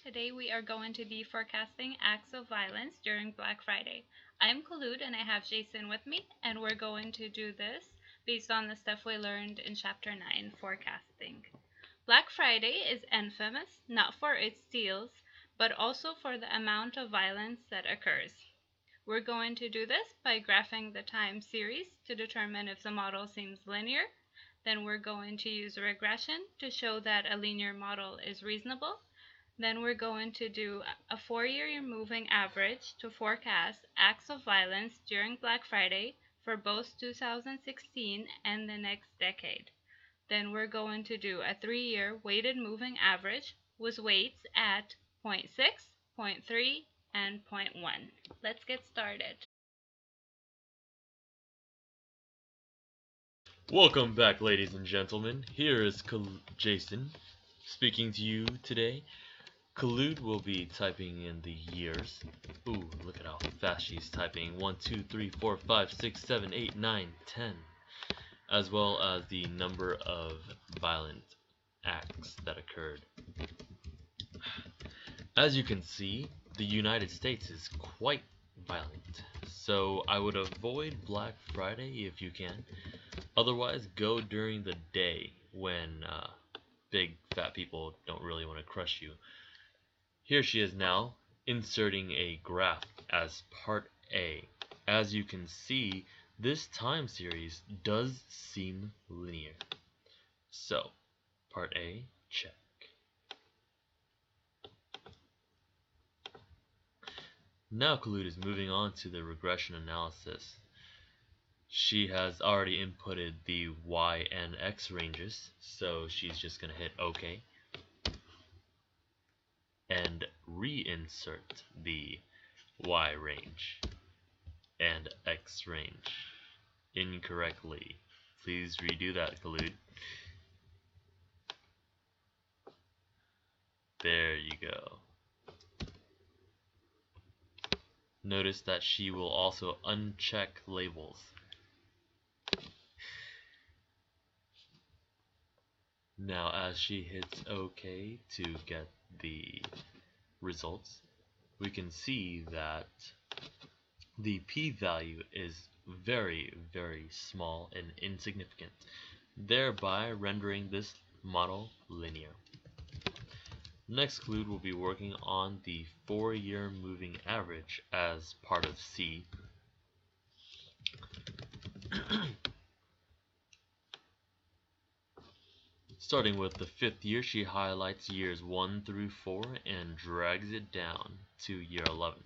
Today we are going to be forecasting acts of violence during Black Friday. I'm Khulud and I have Jason with me, and we're going to do this based on the stuff we learned in Chapter 9, Forecasting. Black Friday is infamous not for its steals, but also for the amount of violence that occurs. We're going to do this by graphing the time series to determine if the model seems linear. Then we're going to use regression to show that a linear model is reasonable. Then we're going to do a 4-year moving average to forecast acts of violence during Black Friday for both 2016 and the next decade. Then we're going to do a 3-year weighted moving average with weights at 0.6, 0.3, and 0.1. Let's get started. Welcome back, ladies and gentlemen. Here is Jason speaking to you today. Khulud will be typing in the years. Ooh, look at how fast she's typing. 1, 2, 3, 4, 5, 6, 7, 8, 9, 10. As well as the number of violent acts that occurred. As you can see, the United States is quite violent. So I would avoid Black Friday if you can. Otherwise, go during the day when big fat people don't really want to crush you. Here she is now, inserting a graph as part A. As you can see, this time series does seem linear. So, part A, check. Now Khulud is moving on to the regression analysis. She has already inputted the Y and X ranges, so she's just going to hit OK. And reinsert the Y range and X range incorrectly. Please redo that, Khulud. There you go. Notice that she will also uncheck labels. Now as she hits OK to get the results, we can see that the p-value is very, very small and insignificant, thereby rendering this model linear. Next, Khulud will be working on the 4-year moving average as part of C. Starting with the 5th year, she highlights years 1 through 4 and drags it down to year 11.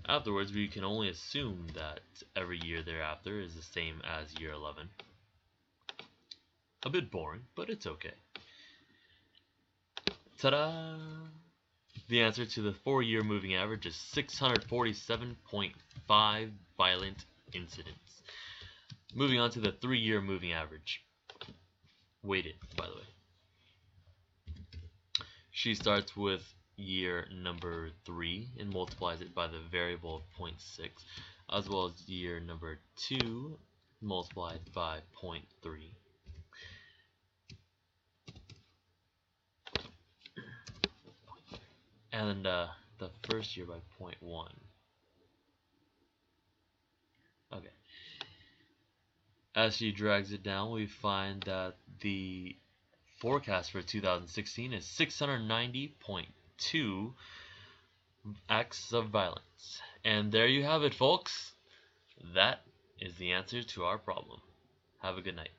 Afterwards, we can only assume that every year thereafter is the same as year 11. A bit boring, but it's okay. Ta-da! The answer to the 4-year moving average is 647.5 violent incidents. Moving on to the 3-year moving average. Weighted, by the way. She starts with year number 3 and multiplies it by the variable of 0.6, as well as year number 2 multiplied by 0.3. And the first year by 0.1. Okay. As she drags it down, we find that the forecast for 2016 is 690.2 acts of violence. And there you have it, folks. That is the answer to our problem. Have a good night.